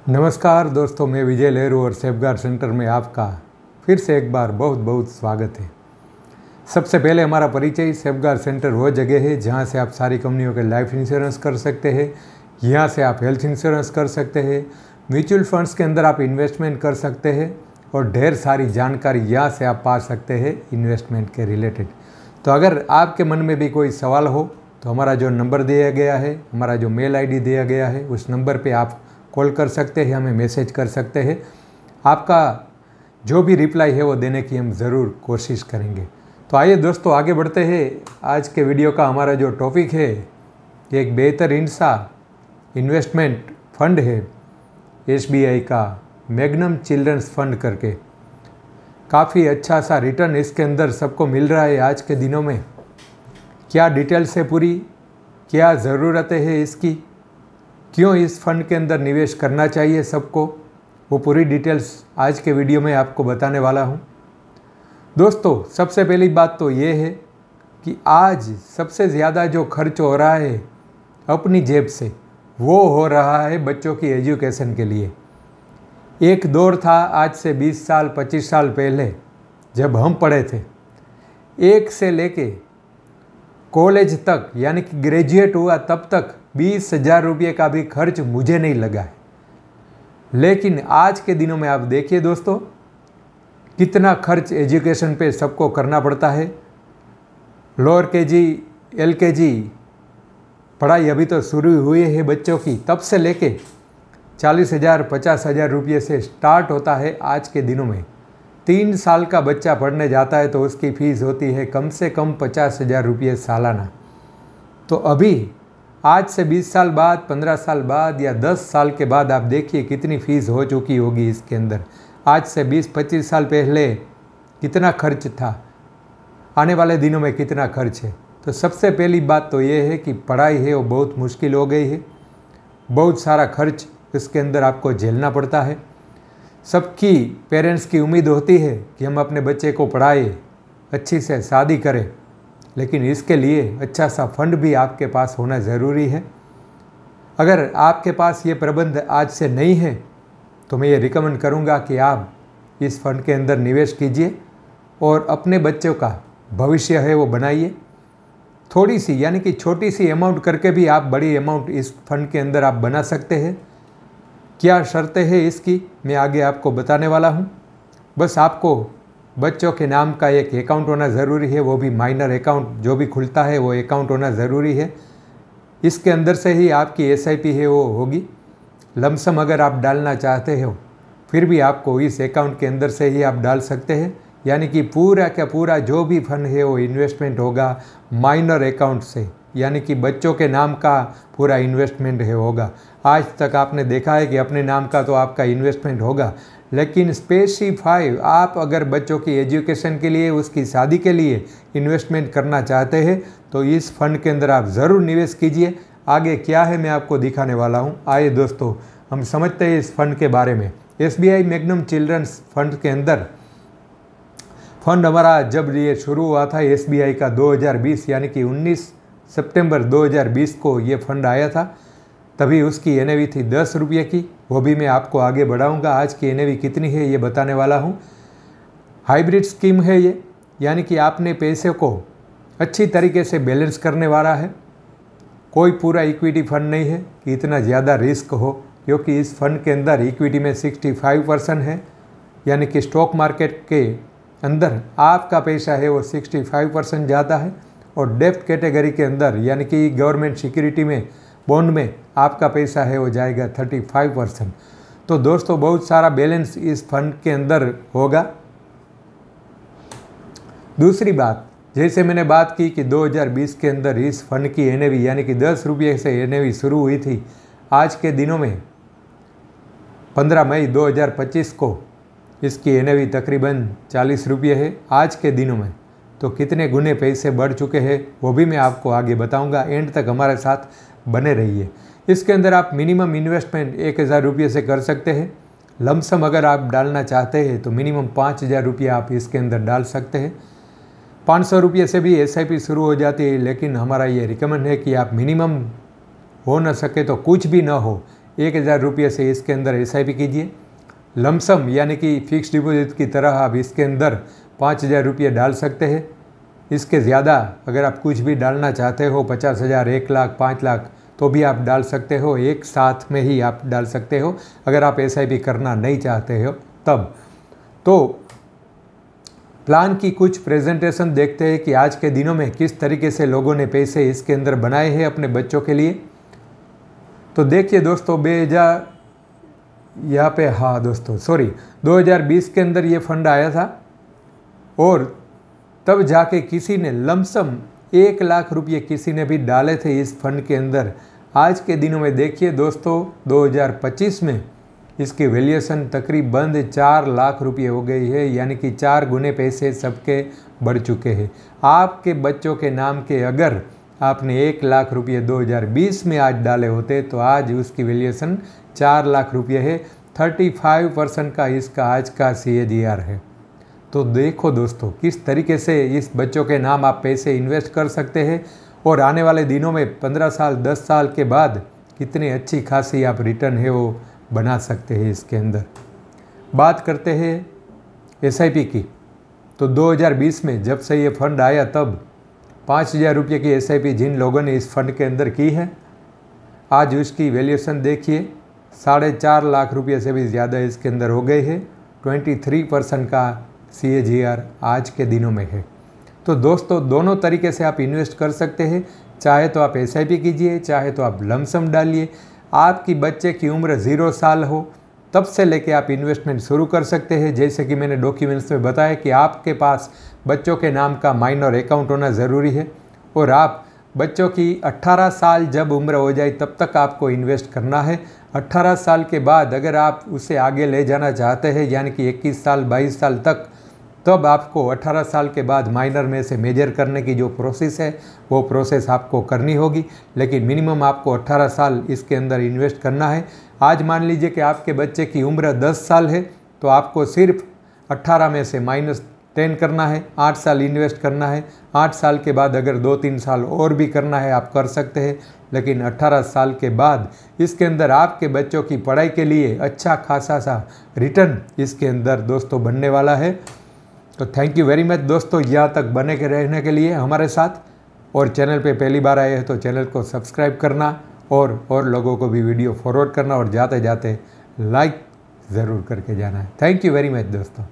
नमस्कार दोस्तों, मैं विजय लहरू और सेफगार्ड सेंटर में आपका फिर से एक बार बहुत बहुत स्वागत है। सबसे पहले हमारा परिचय, सेफगार्ड सेंटर वो जगह है जहां से आप सारी कंपनियों के लाइफ इंश्योरेंस कर सकते हैं। यहां से आप हेल्थ इंश्योरेंस कर सकते हैं, म्यूचुअल फंड्स के अंदर आप इन्वेस्टमेंट कर सकते हैं और ढेर सारी जानकारी यहाँ से आप पा सकते हैं इन्वेस्टमेंट के रिलेटेड। तो अगर आपके मन में भी कोई सवाल हो तो हमारा जो नंबर दिया गया है, हमारा जो मेल ID दिया गया है, उस नंबर पर आप कॉल कर सकते हैं, हमें मैसेज कर सकते हैं। आपका जो भी रिप्लाई है वो देने की हम ज़रूर कोशिश करेंगे। तो आइए दोस्तों आगे बढ़ते हैं। आज के वीडियो का हमारा जो टॉपिक है, एक बेहतर इन्वेस्टमेंट फंड है SBI का मैग्नम चिल्ड्रंस फंड करके। काफ़ी अच्छा सा रिटर्न इसके अंदर सबको मिल रहा है आज के दिनों में। क्या डिटेल्स है पूरी, क्या ज़रूरतें हैं इसकी, क्यों इस फंड के अंदर निवेश करना चाहिए सबको, वो पूरी डिटेल्स आज के वीडियो में आपको बताने वाला हूँ। दोस्तों सबसे पहली बात तो ये है कि आज सबसे ज़्यादा जो खर्च हो रहा है अपनी जेब से, वो हो रहा है बच्चों की एजुकेशन के लिए। एक दौर था आज से 20 साल 25 साल पहले जब हम पढ़े थे, 1 से लेके कॉलेज तक यानी कि ग्रेजुएट हुआ तब तक 20,000 रुपये का भी खर्च मुझे नहीं लगा है। लेकिन आज के दिनों में आप देखिए दोस्तों, कितना खर्च एजुकेशन पे सबको करना पड़ता है। लोअर KG LKG पढ़ाई अभी तो शुरू हुई है बच्चों की, तब से लेके 40,000 50,000 रुपये से स्टार्ट होता है आज के दिनों में। 3 साल का बच्चा पढ़ने जाता है तो उसकी फ़ीस होती है कम से कम 50,000 रुपये सालाना। तो अभी आज से 20 साल बाद, 15 साल बाद या 10 साल के बाद आप देखिए कितनी फ़ीस हो चुकी होगी इसके अंदर। आज से 20-25 साल पहले कितना खर्च था, आने वाले दिनों में कितना खर्च है। तो सबसे पहली बात तो ये है कि पढ़ाई है वो बहुत मुश्किल हो गई है। बहुत सारा खर्च इसके अंदर आपको झेलना पड़ता है। सबकी पेरेंट्स की उम्मीद होती है कि हम अपने बच्चे को पढ़ाएं, अच्छी से शादी करें, लेकिन इसके लिए अच्छा सा फंड भी आपके पास होना ज़रूरी है। अगर आपके पास ये प्रबंध आज से नहीं है तो मैं ये रिकमेंड करूँगा कि आप इस फंड के अंदर निवेश कीजिए और अपने बच्चों का भविष्य है वो बनाइए। थोड़ी सी यानी कि छोटी सी अमाउंट करके भी आप बड़ी अमाउंट इस फंड के अंदर आप बना सकते हैं। क्या शर्तें हैं इसकी मैं आगे आपको बताने वाला हूँ। बस आपको बच्चों के नाम का एक अकाउंट होना ज़रूरी है, वो भी माइनर अकाउंट जो भी खुलता है वो अकाउंट होना ज़रूरी है। इसके अंदर से ही आपकी SIP है वो होगी। लमसम अगर आप डालना चाहते हो फिर भी आपको इस अकाउंट के अंदर से ही आप डाल सकते हैं, यानी कि पूरा का पूरा जो भी फंड है वो इन्वेस्टमेंट होगा माइनर अकाउंट से, यानी कि बच्चों के नाम का पूरा इन्वेस्टमेंट है होगा। आज तक आपने देखा है कि अपने नाम का तो आपका इन्वेस्टमेंट होगा, लेकिन स्पेसिफाई आप अगर बच्चों की एजुकेशन के लिए, उसकी शादी के लिए इन्वेस्टमेंट करना चाहते हैं तो इस फंड के अंदर आप ज़रूर निवेश कीजिए। आगे क्या है मैं आपको दिखाने वाला हूँ। आइए दोस्तों हम समझते हैं इस फंड के बारे में। SBI मैग्नम चिल्ड्रंस फंड के अंदर फंड हमारा जब ये शुरू हुआ था SBI का 2020 यानी कि 19 सितंबर 2020 को ये फंड आया था। तभी उसकी NAV थी 10 रुपये की, वो भी मैं आपको आगे बढ़ाऊंगा। आज की NAV कितनी है ये बताने वाला हूँ। हाइब्रिड स्कीम है ये, यानी कि आपने पैसे को अच्छी तरीके से बैलेंस करने वाला है। कोई पूरा इक्विटी फंड नहीं है कि इतना ज़्यादा रिस्क हो, क्योंकि इस फंड के अंदर इक्विटी में 65% है, यानी कि स्टॉक मार्केट के अंदर आपका पैसा है वो 65% जाता है और डेप्ट कैटेगरी के अंदर यानी कि गवर्नमेंट सिक्योरिटी में, बॉन्ड में आपका पैसा है वो जाएगा 35%। तो दोस्तों बहुत सारा बैलेंस इस फंड के अंदर होगा। दूसरी बात, जैसे मैंने बात की कि 2020 के अंदर इस फंड की NAV यानी कि 10 रुपये से NAV शुरू हुई थी। आज के दिनों में 15 मई 2025 को इसकी NAV तकरीबन 40 रुपये है। आज के दिनों में तो कितने गुने पैसे बढ़ चुके हैं वो भी मैं आपको आगे बताऊंगा। एंड तक हमारे साथ बने रहिए। इसके अंदर आप मिनिमम इन्वेस्टमेंट 1,000 रुपये से कर सकते हैं। लमसम अगर आप डालना चाहते हैं तो मिनिमम 5,000 रुपये आप इसके अंदर डाल सकते हैं। 500 रुपये से भी SIP शुरू हो जाती है, लेकिन हमारा ये रिकमेंड है कि आप मिनिमम हो न सके तो कुछ भी ना हो 1000 रुपये से इसके अंदर SIP कीजिए। लमसम यानी कि फिक्स डिपॉजिट की तरह आप इसके अंदर 5000 रुपये डाल सकते हैं। इसके ज़्यादा अगर आप कुछ भी डालना चाहते हो, 50,000, 1 लाख, 5 लाख, तो भी आप डाल सकते हो। एक साथ में ही आप डाल सकते हो अगर आप SIP करना नहीं चाहते हो तब। तो प्लान की कुछ प्रेजेंटेशन देखते हैं कि आज के दिनों में किस तरीके से लोगों ने पैसे इसके अंदर बनाए हैं अपने बच्चों के लिए। तो देखिए दोस्तों, 2020 के अंदर ये फंड आया था और तब जाके किसी ने लमसम 1 लाख रुपये किसी ने भी डाले थे इस फंड के अंदर। आज के दिनों में देखिए दोस्तों, 2025 में इसकी वैल्यूएशन तकरीबन 4 लाख रुपये हो गई है, यानी कि 4 गुने पैसे सबके बढ़ चुके हैं। आपके बच्चों के नाम के अगर आपने 1 लाख रुपये 2020 में आज डाले होते तो आज उसकी वैल्यूएशन 4 लाख रुपये है। 35% का इसका आज का CAGR है। तो देखो दोस्तों, किस तरीके से इस बच्चों के नाम आप पैसे इन्वेस्ट कर सकते हैं और आने वाले दिनों में 15 साल 10 साल के बाद कितनी अच्छी खासी आप रिटर्न है वो बना सकते हैं इसके अंदर। बात करते हैं SIP की। तो 2020 में जब से ये फंड आया तब 5000 रुपये की SIP जिन लोगों ने इस फंड के अंदर की है, आज उसकी वैल्यूएशन देखिए 4.5 लाख रुपये से भी ज़्यादा इसके अंदर हो गए है। 23% का CAGR आज के दिनों में है। तो दोस्तों, दोनों तरीके से आप इन्वेस्ट कर सकते हैं। चाहे तो आप SIP कीजिए, चाहे तो आप लमसम डालिए। आपकी बच्चे की उम्र 0 साल हो तब से लेके आप इन्वेस्टमेंट शुरू कर सकते हैं। जैसे कि मैंने डॉक्यूमेंट्स में बताया कि आपके पास बच्चों के नाम का माइनर अकाउंट होना ज़रूरी है और आप बच्चों की 18 साल जब उम्र हो जाए तब तक आपको इन्वेस्ट करना है। 18 साल के बाद अगर आप उसे आगे ले जाना चाहते हैं, यानी कि 21 साल 22 साल तक, तब आपको 18 साल के बाद माइनर में से मेजर करने की जो प्रोसेस है वो प्रोसेस आपको करनी होगी। लेकिन मिनिमम आपको 18 साल इसके अंदर इन्वेस्ट करना है। आज मान लीजिए कि आपके बच्चे की उम्र 10 साल है तो आपको सिर्फ 18 में से -10 करना है, 8 साल इन्वेस्ट करना है। 8 साल के बाद अगर 2-3 साल और भी करना है आप कर सकते हैं, लेकिन 18 साल के बाद इसके अंदर आपके बच्चों की पढ़ाई के लिए अच्छा खासा सा रिटर्न इसके अंदर दोस्तों बनने वाला है। तो थैंक यू वेरी मच दोस्तों, यहाँ तक बने के रहने के लिए हमारे साथ। और चैनल पे पहली बार आए हैं तो चैनल को सब्सक्राइब करना और लोगों को भी वीडियो फॉरवर्ड करना और जाते जाते लाइक ज़रूर करके जाना है। थैंक यू वेरी मच दोस्तों।